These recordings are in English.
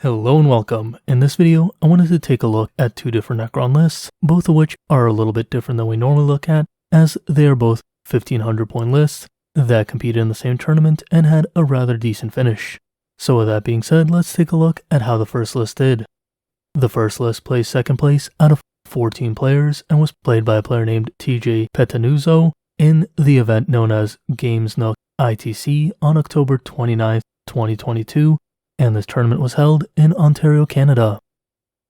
Hello and welcome. In this video, I wanted to take a look at two different Necron lists, both of which are a little bit different than we normally look at, as they are both 1500 point lists that competed in the same tournament and had a rather decent finish. So with that being said, let's take a look at how the first list did. The first list placed second place out of 14 players and was played by a player named TJ Petanuzzo in the event known as Games Nook ITC on October 29th, 2022, and this tournament was held in Ontario, Canada.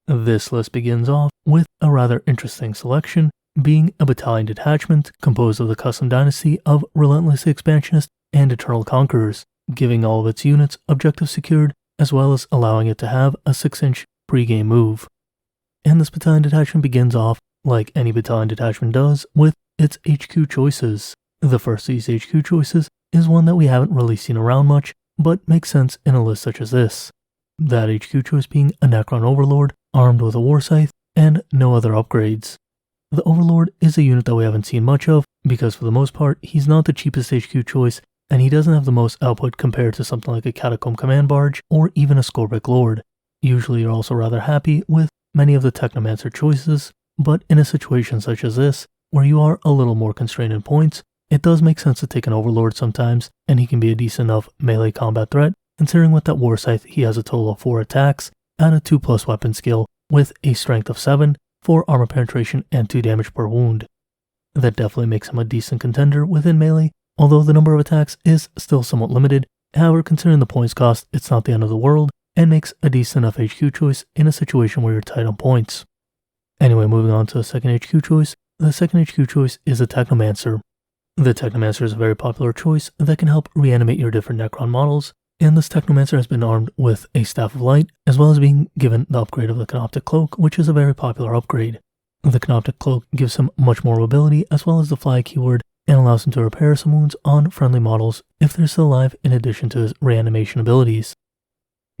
This list begins off with a rather interesting selection, being a battalion detachment composed of the custom dynasty of Relentless Expansionist and Eternal Conquerors, giving all of its units objectives secured, as well as allowing it to have a 6-inch pre-game move. And this battalion detachment begins off, like any battalion detachment does, with its HQ choices. The first of these HQ choices is one that we haven't really seen around much, but makes sense in a list such as this. That HQ choice being a Necron Overlord, armed with a War Scythe, and no other upgrades. The Overlord is a unit that we haven't seen much of, because for the most part, he's not the cheapest HQ choice, and he doesn't have the most output compared to something like a Catacomb Command Barge, or even a Scorpic Lord. Usually you're also rather happy with many of the Technomancer choices, but in a situation such as this, where you are a little more constrained in points, it does make sense to take an Overlord sometimes, and he can be a decent enough melee combat threat, considering with that War Scythe he has a total of 4 attacks, and a 2+ weapon skill with a strength of 7, 4 armor penetration, and 2 damage per wound. That definitely makes him a decent contender within melee, although the number of attacks is still somewhat limited. However, considering the points cost, it's not the end of the world, and makes a decent enough HQ choice in a situation where you're tight on points. Anyway, moving on to the second HQ choice. The second HQ choice is a Technomancer. The Technomancer is a very popular choice that can help reanimate your different Necron models, and this Technomancer has been armed with a Staff of Light, as well as being given the upgrade of the Canoptic Cloak, which is a very popular upgrade. The Canoptic Cloak gives him much more mobility, as well as the Fly keyword, and allows him to repair some wounds on friendly models if they're still alive, in addition to his reanimation abilities.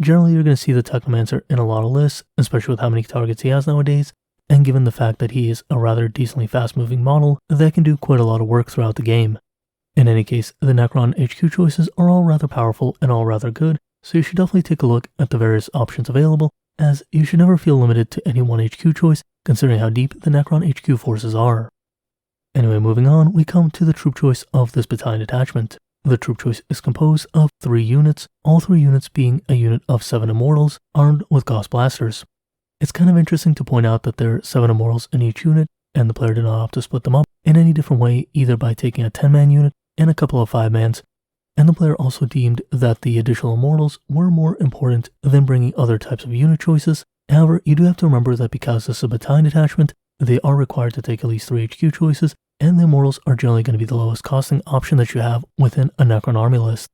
Generally, you're going to see the Technomancer in a lot of lists, especially with how many targets he has nowadays, and given the fact that he is a rather decently fast-moving model that can do quite a lot of work throughout the game. In any case, the Necron HQ choices are all rather powerful and all rather good, so you should definitely take a look at the various options available, as you should never feel limited to any one HQ choice, considering how deep the Necron HQ forces are. Anyway, moving on, we come to the troop choice of this battalion detachment. The troop choice is composed of 3 units, all 3 units being a unit of 7 Immortals armed with Gauss Blasters. It's kind of interesting to point out that there are 7 Immortals in each unit, and the player did not opt to split them up in any different way, either by taking a 10-man unit and a couple of 5-mans, and the player also deemed that the additional Immortals were more important than bringing other types of unit choices. However, you do have to remember that because this is a battalion detachment, they are required to take at least 3 HQ choices, and the Immortals are generally going to be the lowest costing option that you have within a Necron army list.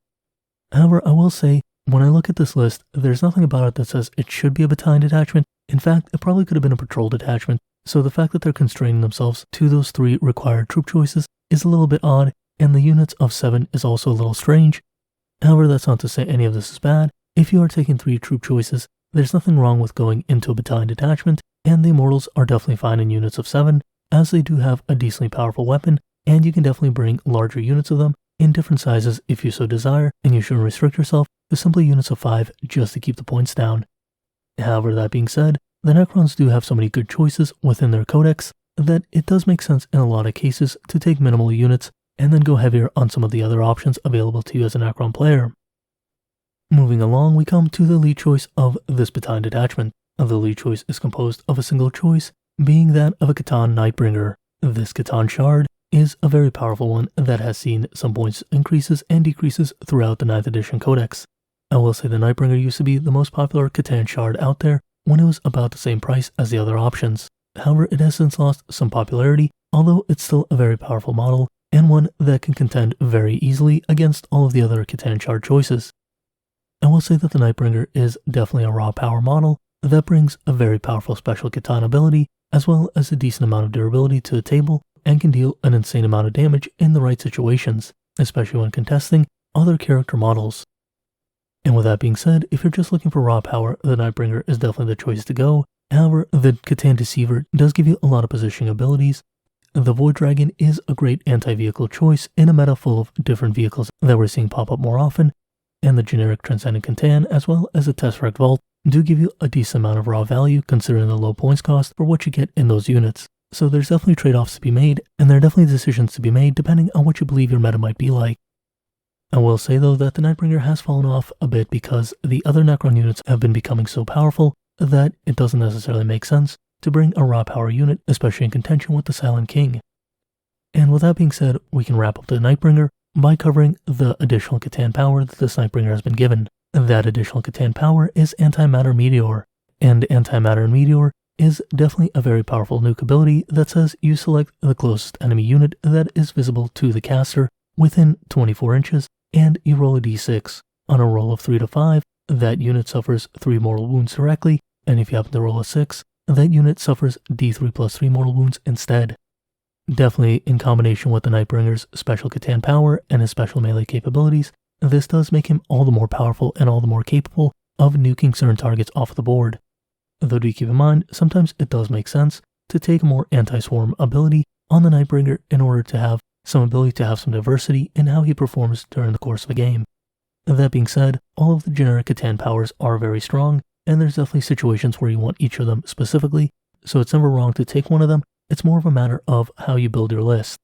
However, I will say, when I look at this list, there's nothing about it that says it should be a battalion detachment. In fact, it probably could have been a patrol detachment, so the fact that they're constraining themselves to those 3 required troop choices is a little bit odd, and the units of 7 is also a little strange. However, that's not to say any of this is bad. If you are taking 3 troop choices, there's nothing wrong with going into a battalion detachment, and the Immortals are definitely fine in units of 7, as they do have a decently powerful weapon, and you can definitely bring larger units of them in different sizes if you so desire, and you shouldn't restrict yourself to simply units of 5 just to keep the points down. However, that being said, the Necrons do have so many good choices within their codex that it does make sense in a lot of cases to take minimal units and then go heavier on some of the other options available to you as a Necron player. Moving along, we come to the lead choice of this battalion detachment. The lead choice is composed of a single choice, being that of a Catan Nightbringer. This Catan Shard is a very powerful one that has seen some points increases and decreases throughout the 9th edition codex. I will say the Nightbringer used to be the most popular Catan Shard out there when it was about the same price as the other options. However, it has since lost some popularity, although it's still a very powerful model and one that can contend very easily against all of the other Catan Shard choices. I will say that the Nightbringer is definitely a raw power model that brings a very powerful special Catan ability, as well as a decent amount of durability to the table, and can deal an insane amount of damage in the right situations, especially when contesting other character models. And with that being said, if you're just looking for raw power, the Nightbringer is definitely the choice to go. However, the Catan Deceiver does give you a lot of positioning abilities. The Void Dragon is a great anti-vehicle choice in a meta full of different vehicles that we're seeing pop up more often, and the generic Transcendent Catan, as well as the Tesseract Vault, do give you a decent amount of raw value considering the low points cost for what you get in those units. So there's definitely trade-offs to be made, and there are definitely decisions to be made depending on what you believe your meta might be like. I will say though that the Nightbringer has fallen off a bit because the other Necron units have been becoming so powerful that it doesn't necessarily make sense to bring a raw power unit, especially in contention with the Silent King. And with that being said, we can wrap up the Nightbringer by covering the additional Catan power that this Nightbringer has been given. That additional Catan power is Antimatter Meteor, and Antimatter Meteor is definitely a very powerful nuke ability that says you select the closest enemy unit that is visible to the caster within 24 inches, and you roll a d6. On a roll of 3 to 5, that unit suffers 3 mortal wounds directly, and if you happen to roll a 6, that unit suffers d3 plus 3 mortal wounds instead. Definitely in combination with the Nightbringer's special Catan power and his special melee capabilities, this does make him all the more powerful and all the more capable of nuking certain targets off the board. Though do keep in mind, sometimes it does make sense to take a more anti-swarm ability on the Nightbringer in order to have some ability to have some diversity in how he performs during the course of a game. That being said, all of the generic Catan powers are very strong, and there's definitely situations where you want each of them specifically, so it's never wrong to take one of them. It's more of a matter of how you build your list.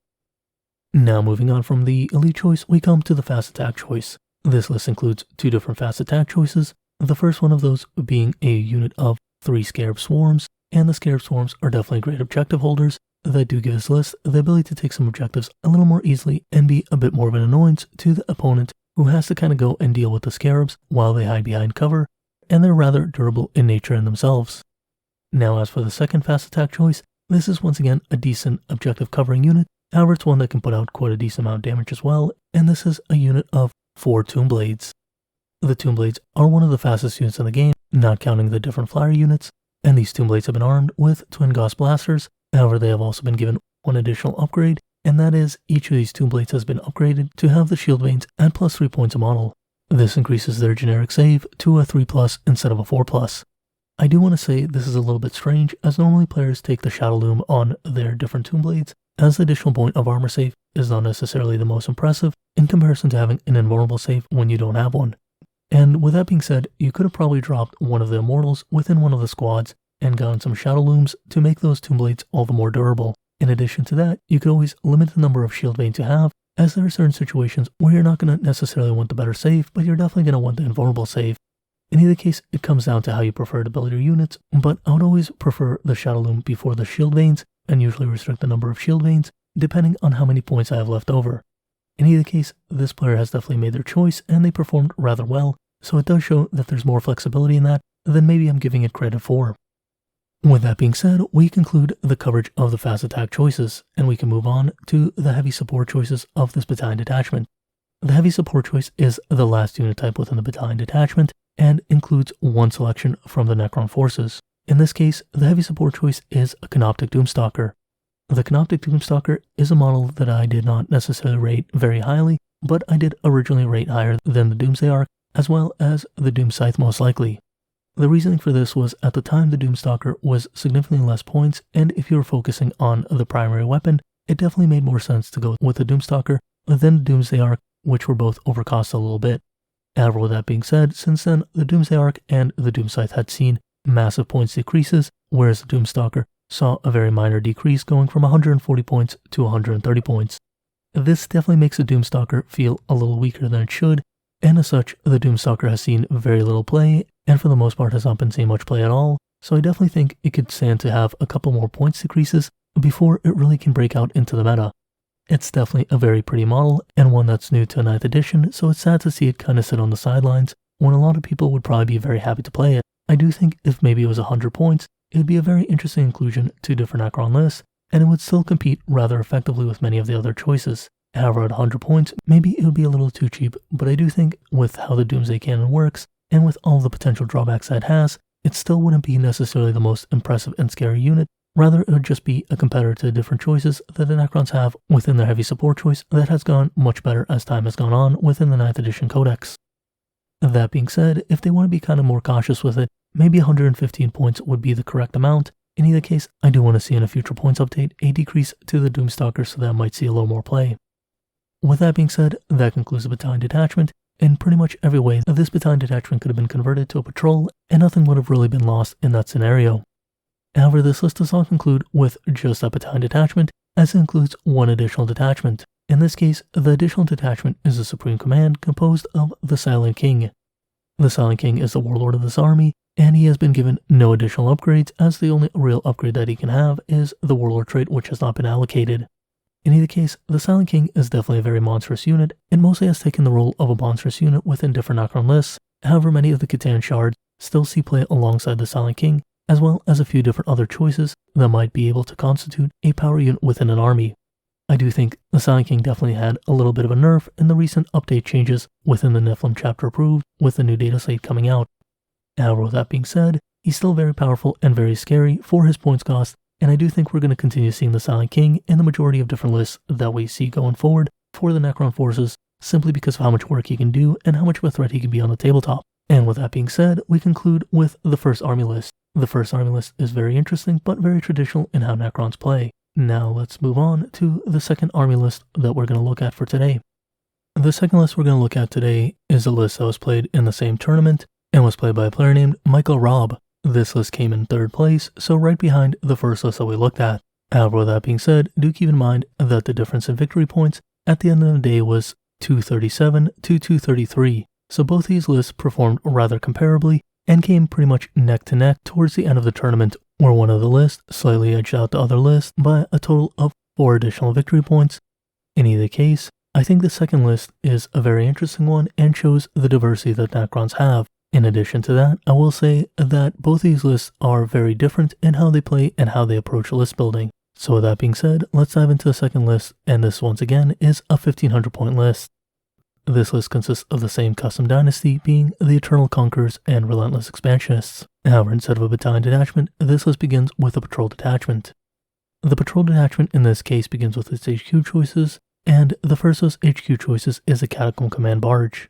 Now moving on from the elite choice, we come to the fast attack choice. This list includes 2 different fast attack choices, the first one of those being a unit of 3 Scarab Swarms, and the Scarab Swarms are definitely great objective holders that do give this list the ability to take some objectives a little more easily and be a bit more of an annoyance to the opponent who has to kind of go and deal with the Scarabs while they hide behind cover, and they're rather durable in nature in themselves. Now as for the second fast attack choice, this is once again a decent objective covering unit, however it's one that can put out quite a decent amount of damage as well, and this is a unit of 4 Tomb Blades. The Tomb Blades are one of the fastest units in the game, not counting the different flyer units, and these Tomb Blades have been armed with Twin Gauss Blasters. However, they have also been given one additional upgrade, and that is each of these Tomb Blades has been upgraded to have the shield veins at plus 3 points a model. This increases their generic save to a 3+ instead of a 4+. I do want to say this is a little bit strange, as normally players take the Shadow Loom on their different Tomb Blades, as the additional point of armor save is not necessarily the most impressive in comparison to having an invulnerable save when you don't have one. And with that being said, you could have probably dropped one of the Immortals within one of the squads and gotten some Shadow Looms to make those Tomb Blades all the more durable. In addition to that, you could always limit the number of shield veins you have, as there are certain situations where you're not going to necessarily want the better save, but you're definitely going to want the invulnerable save. In either case, it comes down to how you prefer to build your units, but I would always prefer the Shadow Loom before the shield veins, and usually restrict the number of shield veins, depending on how many points I have left over. In either case, this player has definitely made their choice, and they performed rather well, so it does show that there's more flexibility in that than maybe I'm giving it credit for. With that being said, we conclude the coverage of the fast attack choices, and we can move on to the heavy support choices of this battalion detachment. The heavy support choice is the last unit type within the battalion detachment, and includes one selection from the Necron forces. In this case, the heavy support choice is a Canoptic Doomstalker. The Canoptic Doomstalker is a model that I did not necessarily rate very highly, but I did originally rate higher than the Doomsday Arc, as well as the Doom Scythe most likely. The reasoning for this was at the time the Doomstalker was significantly less points, and if you were focusing on the primary weapon, it definitely made more sense to go with the Doomstalker than the Doomsday Arc, which were both overcost a little bit. However, with that being said, since then, the Doomsday Arc and the Doom Scythe had seen massive points decreases, whereas the Doomstalker saw a very minor decrease going from 140 points to 130 points. This definitely makes the Doomstalker feel a little weaker than it should, and as such, the Doomstalker has seen very little play, and for the most part has not been seeing much play at all, so I definitely think it could stand to have a couple more points decreases before it really can break out into the meta. It's definitely a very pretty model, and one that's new to 9th edition, so it's sad to see it kind of sit on the sidelines, when a lot of people would probably be very happy to play it. I do think if maybe it was 100 points, it would be a very interesting inclusion to different Necron lists, and it would still compete rather effectively with many of the other choices. However, at 100 points, maybe it would be a little too cheap, but I do think with how the Doomsday Cannon works, and with all the potential drawbacks that it has, it still wouldn't be necessarily the most impressive and scary unit. Rather, it would just be a competitor to different choices that the Necrons have within their heavy support choice that has gone much better as time has gone on within the 9th edition Codex. That being said, if they want to be kind of more cautious with it, maybe 115 points would be the correct amount. In either case, I do want to see in a future points update a decrease to the Doomstalker so that I might see a little more play. With that being said, that concludes the battalion detachment, In pretty much every way, this battalion detachment could have been converted to a patrol, and nothing would have really been lost in that scenario. However, this list does not conclude with just that battalion detachment, as it includes one additional detachment. In this case, the additional detachment is a Supreme Command composed of the Silent King. The Silent King is the warlord of this army, and he has been given no additional upgrades, as the only real upgrade that he can have is the warlord trait, which has not been allocated. In either case, the Silent King is definitely a very monstrous unit, and mostly has taken the role of a monstrous unit within different Necron lists. However, many of the Catan shards still see play alongside the Silent King, as well as a few different other choices that might be able to constitute a power unit within an army. I do think the Silent King definitely had a little bit of a nerf in the recent update changes within the Nephilim chapter approved with the new data slate coming out. However, with that being said, he's still very powerful and very scary for his points cost, and I do think we're going to continue seeing the Silent King in the majority of different lists that we see going forward for the Necron forces, simply because of how much work he can do and how much of a threat he can be on the tabletop. And with that being said, we conclude with the first army list. The first army list is very interesting, but very traditional in how Necrons play. Now let's move on to the second army list that we're going to look at for today. The second list we're going to look at today is a list that was played in the same tournament and was played by a player named Michael Robb. This list came in third place, so right behind the first list that we looked at. However, with that being said, do keep in mind that the difference in victory points at the end of the day was 237 to 233, so both these lists performed rather comparably and came pretty much neck to neck towards the end of the tournament, where one of the lists slightly edged out the other list by a total of 4 additional victory points. In either case, I think the second list is a very interesting one and shows the diversity that Necrons have. In addition to that, I will say that both these lists are very different in how they play and how they approach list building. So with that being said, let's dive into the second list, and this once again is a 1500 point list. This list consists of the same custom dynasty, being the Eternal Conquerors and Relentless Expansionists. However, instead of a battalion detachment, this list begins with a patrol detachment. The patrol detachment in this case begins with its HQ choices, and the first of those HQ choices is the Catacomb Command Barge.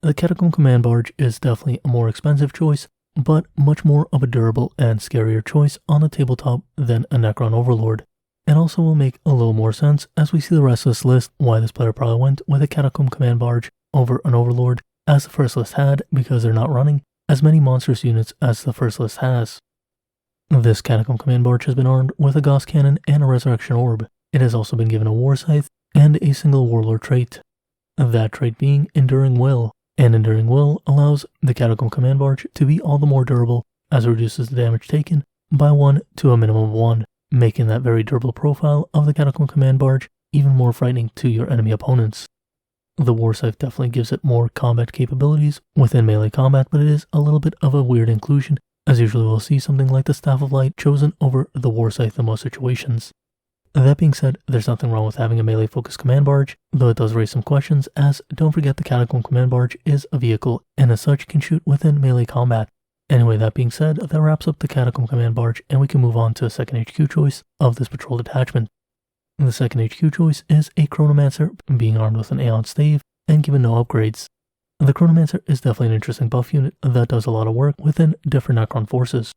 The Catacomb Command Barge is definitely a more expensive choice, but much more of a durable and scarier choice on the tabletop than a Necron Overlord. It also will make a little more sense as we see the rest of this list why this player probably went with a Catacomb Command Barge over an Overlord, as the first list had, because they're not running as many monstrous units as the first list has. This Catacomb Command Barge has been armed with a Gauss Cannon and a Resurrection Orb. It has also been given a War Scythe and a single Warlord trait. That trait being Enduring Will, and Enduring Will allows the Catacomb Command Barge to be all the more durable as it reduces the damage taken by 1 to a minimum of 1. Making that very durable profile of the Catacomb Command Barge even more frightening to your enemy opponents. The War Scythe definitely gives it more combat capabilities within melee combat, but it is a little bit of a weird inclusion, as usually we'll see something like the Staff of Light chosen over the War Scythe in most situations. That being said, there's nothing wrong with having a melee-focused command barge, though it does raise some questions, as don't forget the Catacomb Command Barge is a vehicle, and as such can shoot within melee combat. Anyway, that being said, that wraps up the Catacomb Command Barge, and we can move on to the second HQ choice of this patrol detachment. The second HQ choice is a Chronomancer, being armed with an Aeon Stave and given no upgrades. The Chronomancer is definitely an interesting buff unit that does a lot of work within different Necron forces.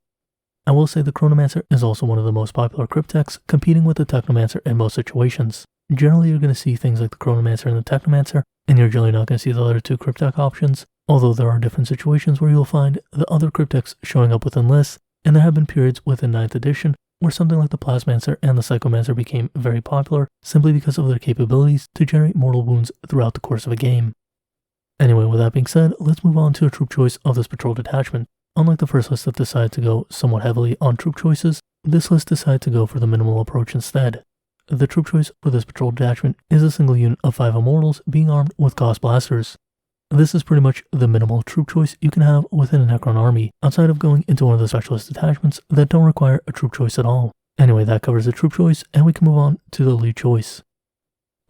I will say the Chronomancer is also one of the most popular Cryptechs, competing with the Technomancer in most situations. Generally, you're going to see things like the Chronomancer and the Technomancer, and you're generally not going to see the other two Cryptech options. Although there are different situations where you'll find the other Cryptechs showing up within lists, and there have been periods within 9th edition where something like the Plasmancer and the Psychomancer became very popular simply because of their capabilities to generate mortal wounds throughout the course of a game. Anyway, with that being said, let's move on to a troop choice of this patrol detachment. Unlike the first list that decided to go somewhat heavily on troop choices, this list decided to go for the minimal approach instead. The troop choice for this patrol detachment is a single unit of 5 Immortals being armed with Gauss Blasters. This is pretty much the minimal troop choice you can have within a Necron army, outside of going into one of the specialist detachments that don't require a troop choice at all. Anyway, that covers the troop choice, and we can move on to the lead choice.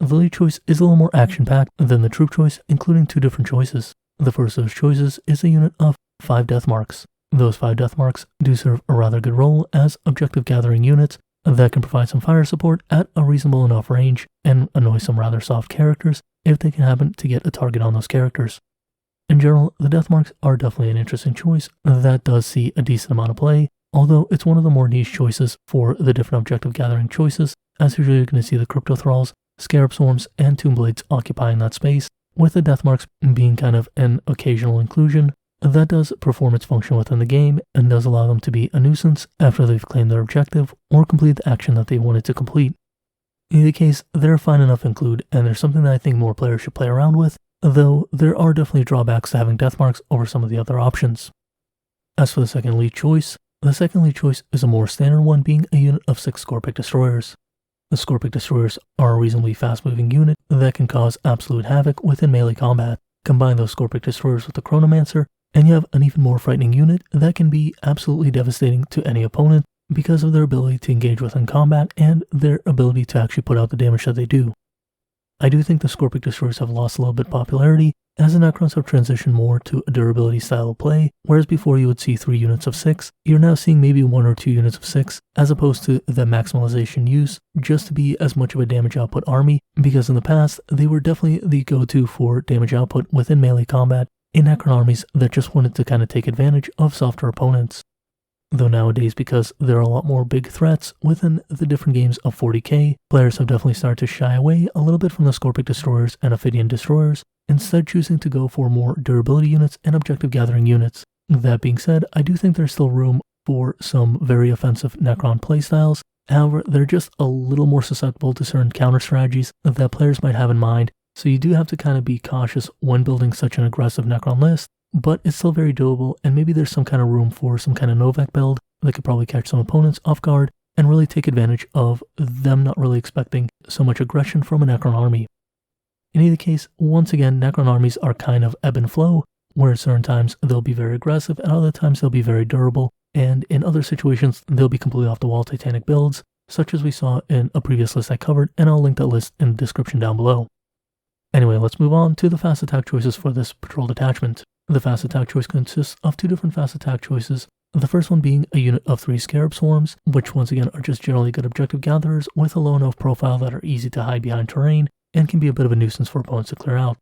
The lead choice is a little more action-packed than the troop choice, including 2 different choices. The first of those choices is a unit of 5 Death Marks. Those 5 Death Marks do serve a rather good role as objective gathering units that can provide some fire support at a reasonable enough range and annoy some rather soft characters if they can happen to get a target on those characters. In general, the Death Marks are definitely an interesting choice that does see a decent amount of play, although it's one of the more niche choices for the different objective gathering choices, as usually you're going to see the Crypto Thralls, Scarab Swarms, and Tomb Blades occupying that space, with the death marks being kind of an occasional inclusion, that does perform its function within the game and does allow them to be a nuisance after they've claimed their objective or completed the action that they wanted to complete. In either case, they're a fine enough include, and they're something that I think more players should play around with, though there are definitely drawbacks to having death marks over some of the other options. As for the second elite choice, the second elite choice is a more standard one, being a unit of 6 Scorpic Destroyers. The Scorpic Destroyers are a reasonably fast-moving unit that can cause absolute havoc within melee combat. Combine those Scorpic Destroyers with the Chronomancer, and you have an even more frightening unit that can be absolutely devastating to any opponent because of their ability to engage within combat and their ability to actually put out the damage that they do. I do think the Scorpic Destroyers have lost a little bit of popularity as the Necrons have transitioned more to a durability style of play, whereas before you would see 3 units of 6, you're now seeing maybe 1 or 2 units of 6, as opposed to the maximalization use just to be as much of a damage output army, because in the past, they were definitely the go-to for damage output within melee combat in Necron armies that just wanted to kind of take advantage of softer opponents. Though nowadays, because there are a lot more big threats within the different games of 40k, players have definitely started to shy away a little bit from the Scorpic Destroyers and Ophidian Destroyers, instead choosing to go for more durability units and objective gathering units. That being said, I do think there's still room for some very offensive Necron playstyles. However, they're just a little more susceptible to certain counter strategies that players might have in mind, so you do have to kind of be cautious when building such an aggressive Necron list, but it's still very doable, and maybe there's some kind of room for some kind of Novak build that could probably catch some opponents off guard and really take advantage of them not really expecting so much aggression from a Necron army. In either case, once again, Necron armies are kind of ebb and flow, where at certain times they'll be very aggressive, and other times they'll be very durable, and in other situations they'll be completely off the wall Titanic builds, such as we saw in a previous list I covered, and I'll link that list in the description down below. Anyway, let's move on to the fast attack choices for this patrol detachment. The fast attack choice consists of 2 different fast attack choices, the first one being a unit of 3 Scarab Swarms, which once again are just generally good objective gatherers with a low enough profile that are easy to hide behind terrain and can be a bit of a nuisance for opponents to clear out.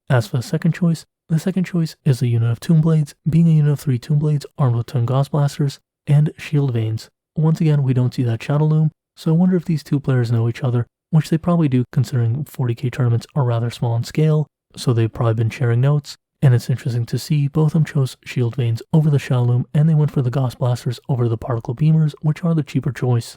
As for the second choice is a unit of Tomb Blades, being a unit of 3 Tomb Blades armed with Twin Gauss Blasters and Shield Veins. Once again, we don't see that Shadow Loom, so I wonder if these 2 players know each other, which they probably do considering 40k tournaments are rather small in scale, so they've probably been sharing notes. And it's interesting to see both of them chose Shield Veins over the Shadow Loom, and they went for the Gauss Blasters over the Particle Beamers, which are the cheaper choice.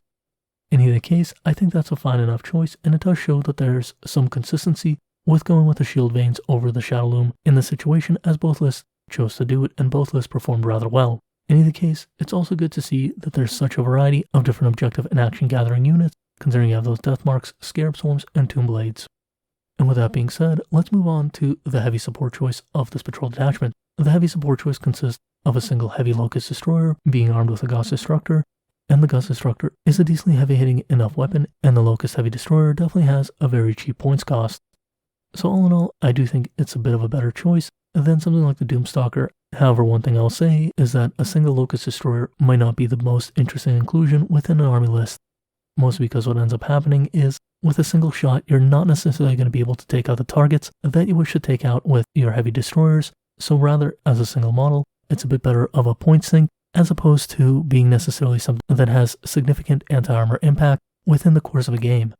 In either case, I think that's a fine enough choice, and it does show that there's some consistency with going with the Shield Veins over the Shadow Loom in the situation, as both lists chose to do it, and both lists performed rather well. In either case, it's also good to see that there's such a variety of different objective and action gathering units, considering you have those Death Marks, Scarab Swarms, and Tomb Blades. And with that being said, let's move on to the heavy support choice of this patrol detachment. The heavy support choice consists of a single heavy Locust Destroyer being armed with a Gauss Destructor, and the Gauss Destructor is a decently heavy-hitting enough weapon, and the Locust Heavy Destroyer definitely has a very cheap points cost. So all in all, I do think it's a bit of a better choice than something like the Doomstalker. However, one thing I'll say is that a single Locust Destroyer might not be the most interesting inclusion within an army list, mostly because what ends up happening is with a single shot, you're not necessarily going to be able to take out the targets that you wish to take out with your heavy destroyers, so rather, as a single model, it's a bit better of a point sink as opposed to being necessarily something that has significant anti-armor impact within the course of a game.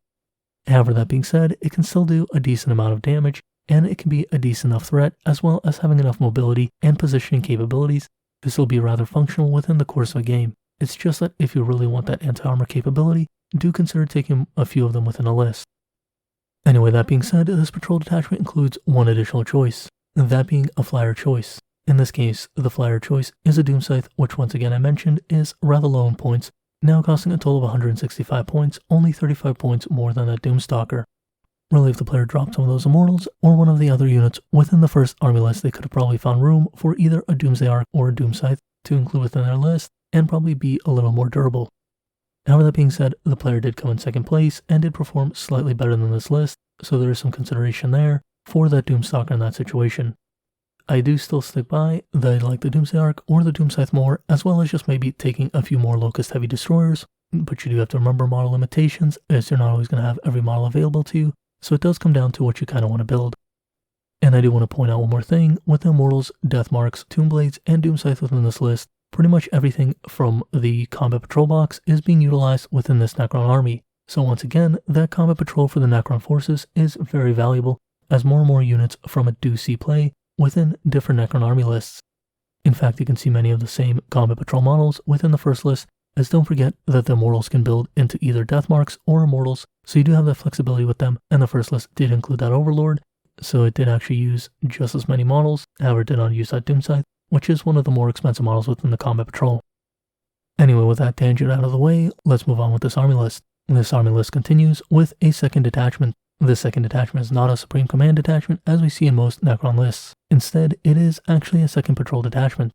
However, that being said, it can still do a decent amount of damage, and it can be a decent enough threat, as well as having enough mobility and positioning capabilities to still be rather functional within the course of a game. It's just that if you really want that anti-armor capability, do consider taking a few of them within a list. Anyway, that being said, this patrol detachment includes one additional choice, that being a flyer choice. In this case, the flyer choice is a Doom Scythe, which once again I mentioned is rather low in points, now costing a total of 165 points, only 35 points more than that Doomstalker. Really, if the player dropped some of those Immortals or one of the other units within the first army list, they could have probably found room for either a Doomsday Arc or a Doom Scythe to include within their list, and probably be a little more durable. However, that being said, the player did come in second place and did perform slightly better than this list, so there is some consideration there for that Doomstalker in that situation. I do still stick by that I like the Doomsday Arc or the Doom Scythe more, as well as just maybe taking a few more Locust Heavy Destroyers, but you do have to remember model limitations, as you're not always going to have every model available to you, so it does come down to what you kind of want to build. And I do want to point out one more thing, with the Immortals, Death Marks, Tomb Blades, and Doom Scythe within this list, pretty much everything from the Combat Patrol box is being utilized within this Necron army. So once again, that Combat Patrol for the Necron forces is very valuable, as more and more units from it do see play within different Necron army lists. In fact, you can see many of the same combat patrol models within the first list, as don't forget that the immortals can build into either death marks or immortals, so you do have that flexibility with them, and the first list did include that overlord, so it did actually use just as many models, however it did not use that Doomscythe, which is one of the more expensive models within the combat patrol. Anyway, with that tangent out of the way, let's move on with this army list. This army list continues with a second detachment. This second detachment is not a Supreme Command detachment as we see in most Necron lists. Instead, it is actually a second patrol detachment.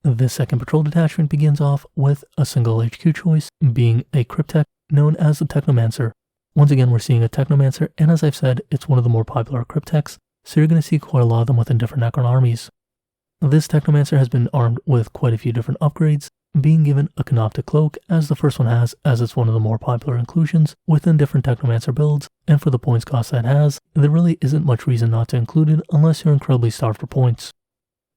This second patrol detachment begins off with a single HQ choice, being a Cryptech known as the Technomancer. Once again, we're seeing a Technomancer, and as I've said, it's one of the more popular Cryptechs, so you're going to see quite a lot of them within different Necron armies. This Technomancer has been armed with quite a few different upgrades, being given a Canoptic Cloak, as the first one has, as it's one of the more popular inclusions within different Technomancer builds, and for the points cost that has, there really isn't much reason not to include it unless you're incredibly starved for points.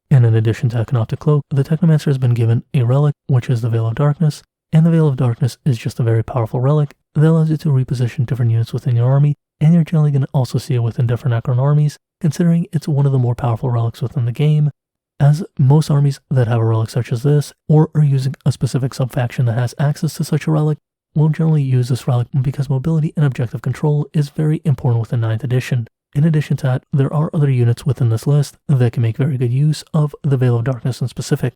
And in addition to a Canoptic Cloak, the Technomancer has been given a relic, which is the Veil of Darkness, and the Veil of Darkness is just a very powerful relic that allows you to reposition different units within your army, and you're generally going to also see it within different Necron armies, considering it's one of the more powerful relics within the game, as most armies that have a relic such as this, or are using a specific subfaction that has access to such a relic, will generally use this relic because mobility and objective control is very important within 9th edition. In addition to that, there are other units within this list that can make very good use of the Veil of Darkness in specific.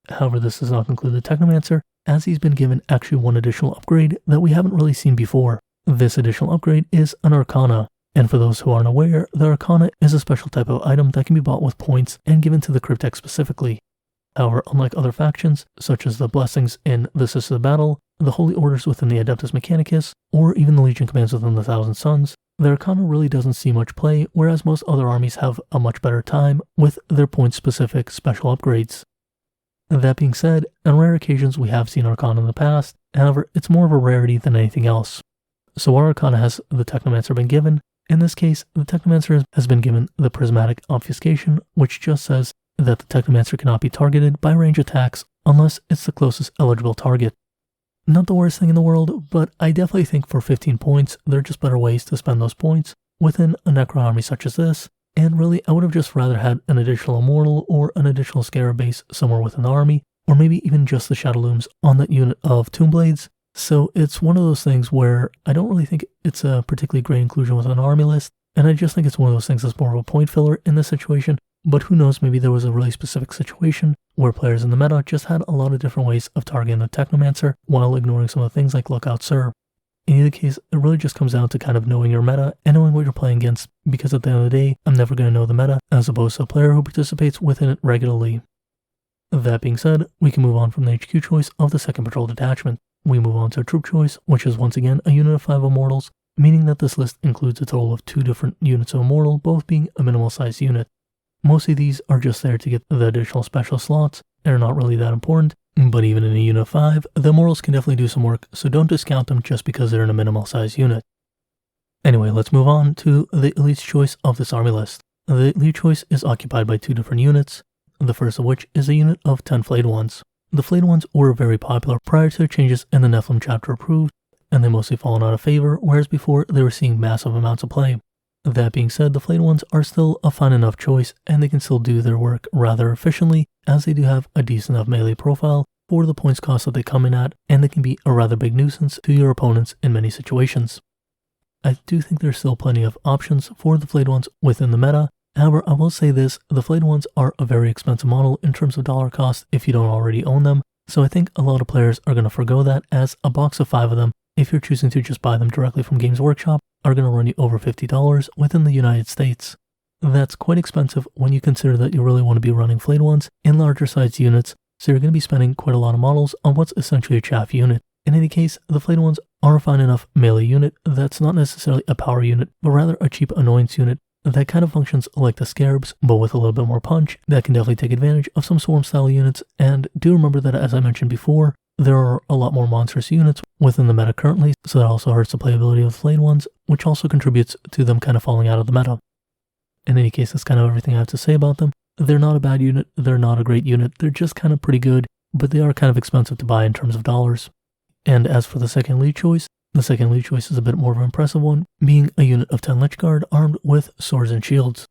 However, this does not include the Technomancer, as he's been given actually one additional upgrade that we haven't really seen before. This additional upgrade is an Arcana, and for those who aren't aware, the Arcana is a special type of item that can be bought with points and given to the Cryptech specifically. However, unlike other factions, such as the Blessings in the Sisters of Battle, the Holy Orders within the Adeptus Mechanicus, or even the Legion commands within the Thousand Suns, the Arcana really doesn't see much play, whereas most other armies have a much better time with their point-specific special upgrades. That being said, on rare occasions we have seen Arcana in the past, however, it's more of a rarity than anything else. So our Arcana has the Technomancer been given. In this case, the Technomancer has been given the Prismatic Obfuscation, which just says that the Technomancer cannot be targeted by range attacks unless it's the closest eligible target. Not the worst thing in the world, but I definitely think for 15 points, there are just better ways to spend those points within a Necron army such as this, and really I would have just rather had an additional Immortal or an additional Scarab base somewhere within the army, or maybe even just the Shadow Looms on that unit of Tomb Blades. So it's one of those things where I don't really think it's a particularly great inclusion within an army list, and I just think it's one of those things that's more of a point filler in this situation, but who knows, maybe there was a really specific situation where players in the meta just had a lot of different ways of targeting the Technomancer while ignoring some of the things like Lookout Sir. In either case, it really just comes down to kind of knowing your meta and knowing what you're playing against, because at the end of the day, I'm never going to know the meta as opposed to a player who participates within it regularly. That being said, we can move on from the HQ choice of the second patrol detachment. We move on to a troop choice, which is once again a unit of 5 Immortals, meaning that this list includes a total of 2 different units of Immortal, both being a minimal sized unit. Most of these are just there to get the additional special slots, and are not really that important, but even in a unit of 5, the Immortals can definitely do some work, so don't discount them just because they're in a minimal sized unit. Anyway, let's move on to the Elite's choice of this army list. The Elite choice is occupied by 2 different units, the first of which is a unit of 10 Flayed Ones. The Flayed Ones were very popular prior to changes in the Nephilim chapter approved, and they mostly fallen out of favor, whereas before they were seeing massive amounts of play. That being said, the Flayed Ones are still a fine enough choice, and they can still do their work rather efficiently, as they do have a decent enough melee profile for the points cost that they come in at, and they can be a rather big nuisance to your opponents in many situations. I do think there's still plenty of options for the Flayed Ones within the meta. However, I will say this, the Flayed Ones are a very expensive model in terms of dollar cost if you don't already own them, so I think a lot of players are going to forgo that, as a box of 5 of them, if you're choosing to just buy them directly from Games Workshop, are going to run you over $50 within the United States. That's quite expensive when you consider that you really want to be running Flayed Ones in larger sized units, so you're going to be spending quite a lot of models on what's essentially a chaff unit. In any case, the Flayed Ones are a fine enough melee unit that's not necessarily a power unit, but rather a cheap annoyance unit that kind of functions like the Scarabs, but with a little bit more punch, that can definitely take advantage of some Swarm style units, and do remember that, as I mentioned before, there are a lot more monstrous units within the meta currently, so that also hurts the playability of the Flayed Ones, which also contributes to them kind of falling out of the meta. In any case, that's kind of everything I have to say about them. They're not a bad unit, they're not a great unit, they're just kind of pretty good, but they are kind of expensive to buy in terms of dollars. And as for the second Elite choice, The second lead choice is a bit more of an impressive one, being a unit of 10 Lich Guard armed with swords and shields.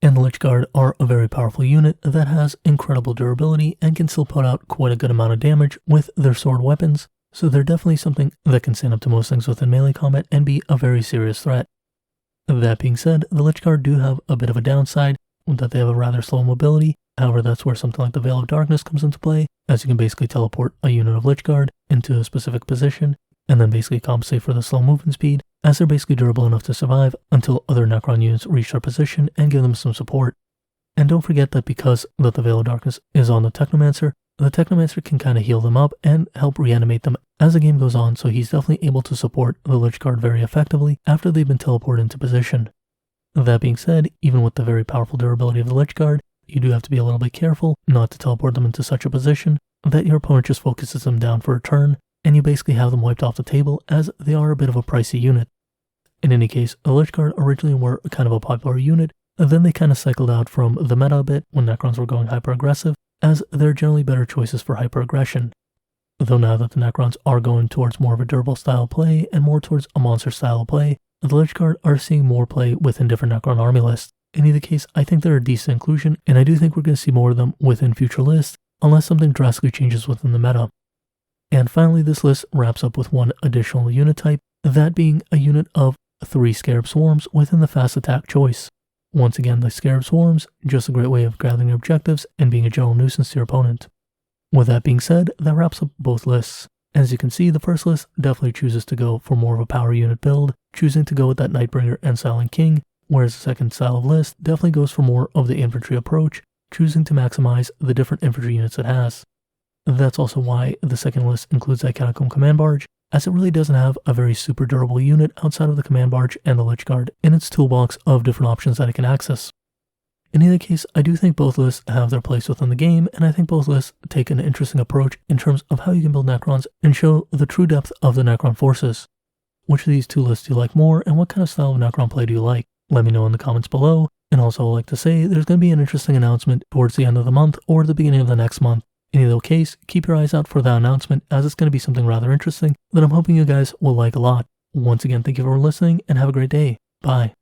And the Lich Guard are a very powerful unit that has incredible durability and can still put out quite a good amount of damage with their sword weapons, so they're definitely something that can stand up to most things within melee combat and be a very serious threat. That being said, the Lich Guard do have a bit of a downside, that they have a rather slow mobility. However, that's where something like the Veil of Darkness comes into play, as you can basically teleport a unit of Lich Guard into a specific position, and then basically compensate for the slow movement speed, as they're basically durable enough to survive until other Necron units reach their position and give them some support. And don't forget that because the Veil of Darkness is on the Technomancer can kind of heal them up and help reanimate them as the game goes on, so he's definitely able to support the Lich Guard very effectively after they've been teleported into position. That being said, even with the very powerful durability of the Lich Guard, you do have to be a little bit careful not to teleport them into such a position that your opponent just focuses them down for a turn, and you basically have them wiped off the table as they are a bit of a pricey unit. In any case, the Lich Guard originally were kind of a popular unit, and then they kind of cycled out from the meta a bit when Necrons were going hyper-aggressive, as they're generally better choices for hyper-aggression. Though now that the Necrons are going towards more of a durable style of play and more towards a monster style of play, the Lich Guard are seeing more play within different Necron army lists. In either case, I think they're a decent inclusion, and I do think we're going to see more of them within future lists, unless something drastically changes within the meta. And finally, this list wraps up with one additional unit type, that being a unit of 3 Scarab Swarms within the fast attack choice. Once again, the Scarab Swarms, just a great way of gathering your objectives and being a general nuisance to your opponent. With that being said, that wraps up both lists. As you can see, the first list definitely chooses to go for more of a power unit build, choosing to go with that Nightbringer and Silent King, whereas the second style of list definitely goes for more of the infantry approach, choosing to maximize the different infantry units it has. That's also why the second list includes that Catacomb Command Barge, as it really doesn't have a very super durable unit outside of the Command Barge and the Lich Guard in its toolbox of different options that it can access. In either case, I do think both lists have their place within the game, and I think both lists take an interesting approach in terms of how you can build Necrons and show the true depth of the Necron forces. Which of these two lists do you like more, and what kind of style of Necron play do you like? Let me know in the comments below, and also I'd like to say there's going to be an interesting announcement towards the end of the month or the beginning of the next month. In either case, keep your eyes out for that announcement, as it's going to be something rather interesting that I'm hoping you guys will like a lot. Once again, thank you for listening, and have a great day. Bye.